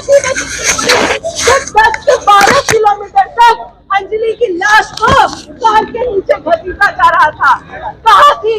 10 से 12 किलोमीटर तक अंजलि की लाश को कार के नीचे घसीटा जा रहा था। कहाँ थी?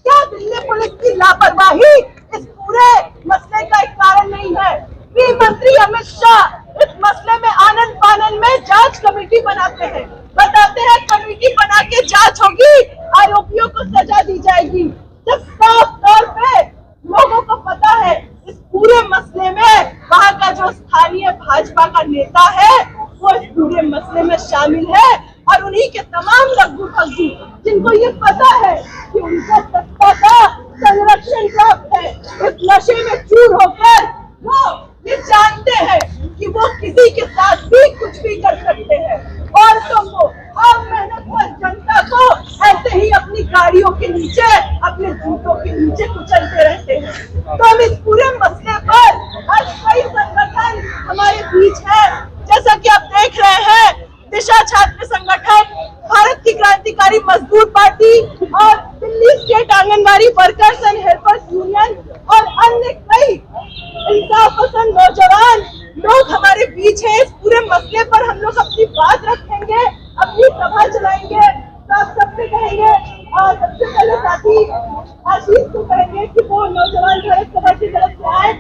क्या दिल्ली पुलिस की लापरवाही इस पूरे मसले का एक कारण नहीं है? गृह मंत्री अमित शाह इस मसले में आनन फानन में जांच कमेटी बनाते हैं, बताते हैं कमेटी बना के जांच होगी, आरोपियों को सजा दी जाएगी। जब साफ तौर पे लोगों को पता है इस पूरे मसले में वहाँ का जो स्थानीय भाजपा का नेता है वो इस पूरे मसले में शामिल है और उन्हीं के तमाम लग्गू फग्गू जिनको ये पता है कि उनका सत्ता का संरक्षण प्राप्त है, इस नशे में चूर होकर वो ये जानते हैं कि वो किसी के साथ भी कुछ भी कर सकते हैं। औरतों को और मेहनत पर जनता को ऐसे ही अपनी गाड़ियों के नीचे, अपने जूतों के नीचे कुचलते रहते हैं। तो हम इस पूरे मसले पर आज कई संगठन हमारे बीच है, जैसा कि आप देख रहे हैं दिशा छात्र संगठन, भारत की क्रांतिकारी मजदूर पार्टी और Delhi state anganwadi workers and helpers union और अन्य कई इंसाफ पसंद नौजवान लोग हमारे बीच हैं। इस पूरे मसले पर हम लोग अपनी बात रखेंगे, अपनी सभा चलाएंगे, तो आप सबसे कहेंगे और सबसे पहले साथी आशीष को कहेंगे कि वो नौजवान भारत सभा की तरफ से आए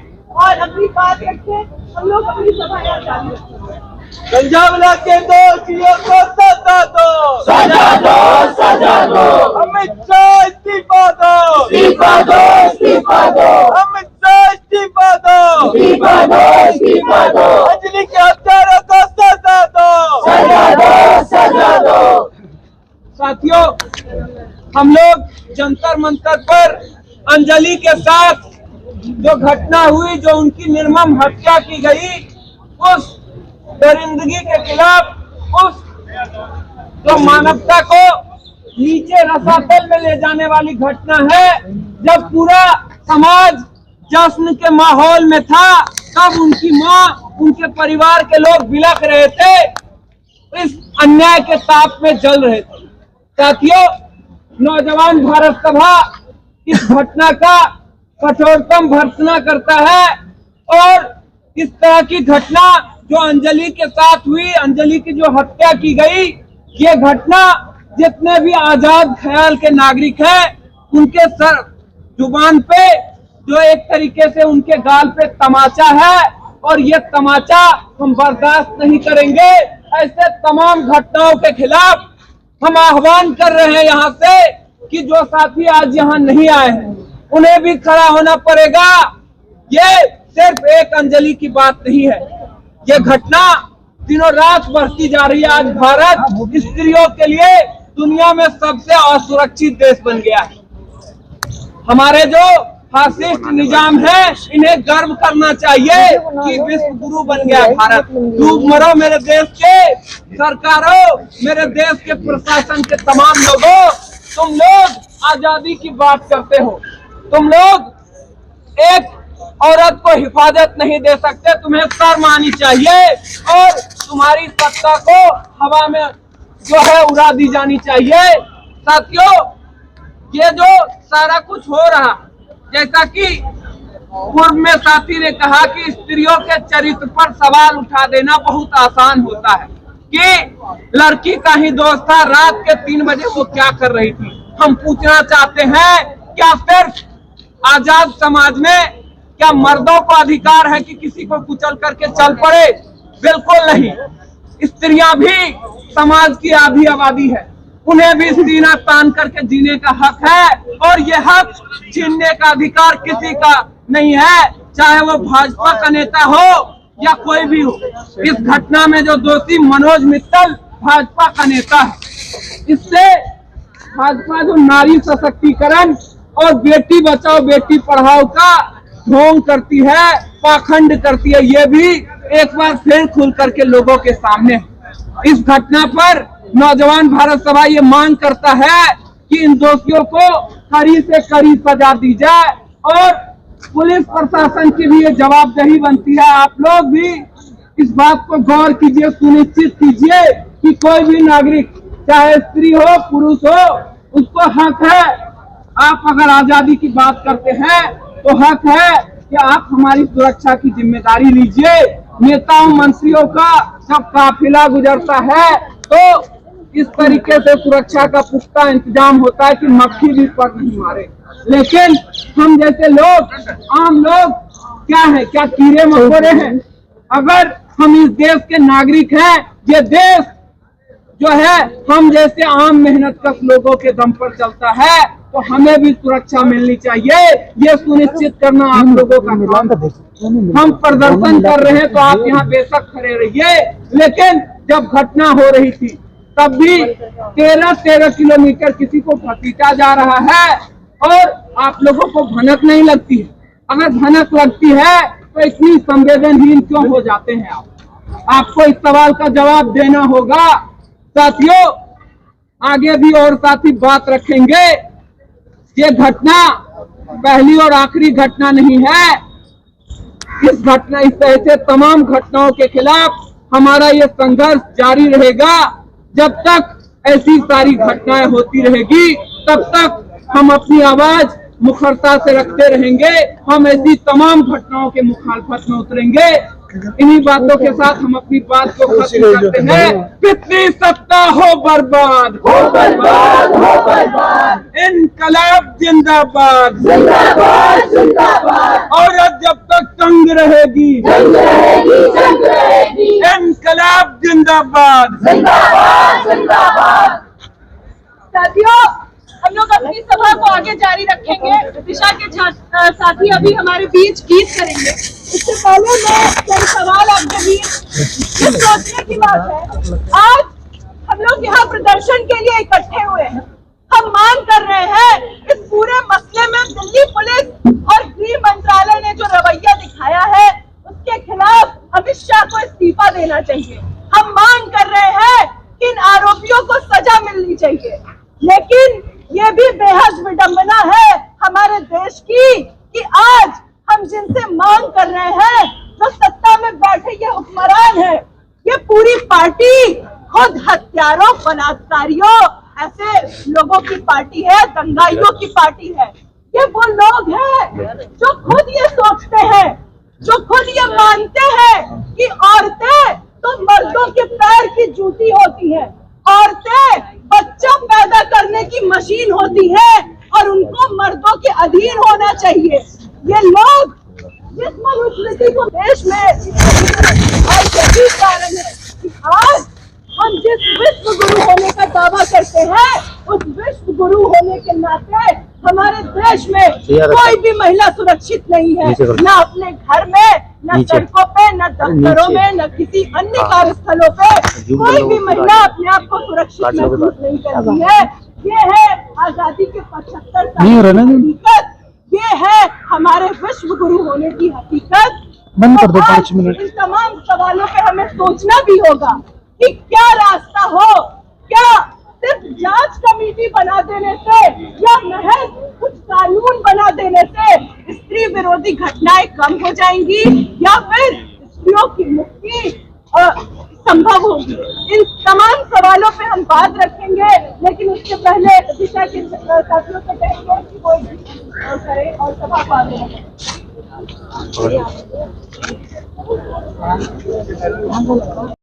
और अपनी बात रखें। हम लोग अपनी सभा यहाँ चालू रखेंगे। पंजाब के दोषियों को सजा दो, सजा दो, सजा दो। अमित शाह इस्तीफा दो, इस्तीफा दो, इस्तीफा दो। अमित शाह इस्तीफा दो, इस्तीफा दो, इस्तीफा दो। अंजलि के हत्यारों को सजा दो, सजा दो, सजा दो। साथियों, हम लोग जंतर मंतर पर अंजलि के साथ जो घटना हुई, जो उनकी निर्मम हत्या की गई, उस दरिंदगी के खिलाफ, उस जो मानवता को नीचे रसातल में ले जाने वाली घटना है, जब पूरा समाज जश्न के माहौल में था, तब उनकी माँ, उनके परिवार के लोग बिलख रहे थे, इस अन्याय के ताप में जल रहे थे। साथियों, नौजवान भारत सभा इस घटना का कठोरतम भर्त्सना करता है और इस तरह की घटना जो अंजलि के साथ हुई, अंजलि की जो हत्या की गई, ये घटना जितने भी आजाद ख्याल के नागरिक हैं, उनके सर जुबान पे जो एक तरीके से उनके गाल पे तमाचा है और ये तमाचा हम बर्दाश्त नहीं करेंगे। ऐसे तमाम घटनाओं के खिलाफ हम आह्वान कर रहे हैं यहाँ से कि जो साथी आज यहाँ नहीं आए हैं उन्हें भी खड़ा होना पड़ेगा। ये सिर्फ एक अंजलि की बात नहीं है, ये घटना दिनों रात बढ़ती जा रही है। आज भारत स्त्रियों के लिए दुनिया में सबसे असुरक्षित देश बन गया है। हमारे जो फासिस्ट निजाम है, इन्हें गर्व करना चाहिए कि विश्व गुरु बन गया भारत। डूब मरो मेरे देश के सरकारों, मेरे देश के प्रशासन के तमाम लोगों, तुम लोग आजादी की बात करते हो, तुम लोग एक औरत को हिफाजत नहीं दे सकते, तुम्हें शर्म आनी चाहिए और तुम्हारी सत्ता को हवा में जो है उड़ा दी जानी चाहिए। साथियों, ये जो सारा कुछ हो रहा, जैसा कि पूर्व में साथी ने कहा कि स्त्रियों के चरित्र पर सवाल उठा देना बहुत आसान होता है कि लड़की का ही दोस्त था, रात के 3 बजे वो क्या कर रही थी। हम पूछना चाहते हैं, क्या सिर्फ आजाद समाज में क्या मर्दों को अधिकार है कि किसी को कुचल करके चल पड़े? बिल्कुल नहीं। स्त्रियां भी समाज की आधी आबादी है, उन्हें भी सीना तान करके जीने का हक है और ये हक छीनने का अधिकार किसी का नहीं है, चाहे वो भाजपा का नेता हो या कोई भी हो। इस घटना में जो दोषी मनोज मित्तल भाजपा का नेता है, इससे भाजपा जो नारी सशक्तिकरण और बेटी बचाओ बेटी पढ़ाओ का ढोंग करती है, पाखंड करती है, ये भी एक बार फिर खुल करके लोगों के सामने। इस घटना पर नौजवान भारत सभा ये मांग करता है कि इन दोषियों को कड़ी से कड़ी सजा दी जाए और पुलिस प्रशासन की भी ये जवाबदेही बनती है। आप लोग भी इस बात को गौर कीजिए, सुनिश्चित कीजिए कि कोई भी नागरिक, चाहे स्त्री हो पुरुष हो, उसको हक है। आप अगर आजादी की बात करते हैं तो हक है कि आप हमारी सुरक्षा की जिम्मेदारी लीजिए नेताओं मंत्रियों का जब काफिला गुजरता है तो इस तरीके से सुरक्षा का पुख्ता इंतजाम होता है कि मक्खी भी पर नहीं मारे। लेकिन हम जैसे लोग, आम लोग क्या है, क्या कीड़े मकोड़े हैं? अगर हम इस देश के नागरिक हैं, ये देश जो है हम जैसे आम मेहनतकश लोगों के दम पर चलता है, तो हमें भी सुरक्षा मिलनी चाहिए। ये सुनिश्चित करना आप लोगों का काम है। हम प्रदर्शन कर रहे हैं तो आप यहाँ बेशक खड़े रहिए, लेकिन जब घटना हो रही थी तब भी 13 किलोमीटर किसी को घसीटा जा रहा है और आप लोगों को भनक नहीं लगती है। अगर भनक लगती है तो इतनी संवेदनहीन क्यों हो जाते हैं आप? आपको इस सवाल का जवाब देना होगा। साथियों, आगे भी और साथी बात रखेंगे। ये घटना पहली और आखिरी घटना नहीं है। इस ऐसे तमाम घटनाओं के खिलाफ हमारा ये संघर्ष जारी रहेगा। जब तक ऐसी सारी घटनाएं होती रहेगी तब तक हम अपनी आवाज मुखरता से रखते रहेंगे। हम ऐसी तमाम घटनाओं के मुखालफत में उतरेंगे। इन्हीं बातों के साथ हम अपनी बात को खत्म करते हैं। कितनी सत्ता हो बर्बाद, हो बर्बाद, हो बर्बाद। इनकलाब जिंदाबाद, जिंदाबाद, जिंदाबाद। औरत जब तक तंग रहेगी, जंग रहेगी, जंग रहेगी। इनकलाब जिंदाबाद, जिंदाबाद, जिंदाबाद। साथियों, हम लोग अपनी सभा को आगे जारी रखेंगे। दिशा के साथी अभी हमारे बीच गीत करेंगे। इससे पहले मैं कई सवाल आपके बीच ये सोचने की बात है, आज हम लोग यहाँ प्रदर्शन के लिए इकट्ठे हुए हैं। हम मांग कर रहे हैं इस पूरे मसले में दिल्ली पुलिस और गृह मंत्रालय ने जो रवैया दिखाया है उसके खिलाफ अमित शाह को इस्तीफा देना चाहिए। हम मांग कर रहे हैं कि इन आरोपियों को सजा मिलनी चाहिए। लेकिन ये भी बेहद विडंबना है हमारे देश की कि आज हम जिनसे मांग कर रहे हैं, जो सत्ता में बैठे ये हुक्मरान है, ये पूरी पार्टी खुद हत्यारों, बलात्कारियों, ऐसे लोगों की पार्टी है, दंगाइयों की पार्टी है। ये वो लोग हैं जो खुद ये सोचते हैं, जो खुद ये मानते हैं कि औरतें तो मर्दों के पैर की जूती होती है, औरतें बच्चा पैदा करने की मशीन होती है और उनको मर्दों के अधीन होना चाहिए। ये लोग जिस मनुस्मृति को देश में और यही कारण है कि आज हम जिस विश्व गुरु होने का दावा करते हैं, उस विश्व गुरु होने के नाते हमारे देश में कोई भी महिला सुरक्षित नहीं है, न अपने घर में, न सड़कों पे, न दफ्तरों में, न किसी अन्य कार्यस्थलों पे कोई भी महिला अपने आप को सुरक्षित महसूस नहीं करती है। ये है आजादी के 75 साल की हकीकत, ये है हमारे विश्व गुरु होने की हकीकत। बंद कर दो 5 मिनट। इन तमाम सवालों पे हमें सोचना भी होगा कि क्या रास्ता हो, क्या सिर्फ जांच कमेटी बना देने से या महज कुछ कानून बना देने से स्त्री विरोधी घटनाएं कम हो जाएंगी या फिर स्त्रियों की मुक्ति संभव होगी। इन तमाम सवालों पे हम बात रखेंगे, लेकिन उससे पहले दिशा के साथियों से कहेंगे कि वो करें और सभा को आगे बढ़ाएं।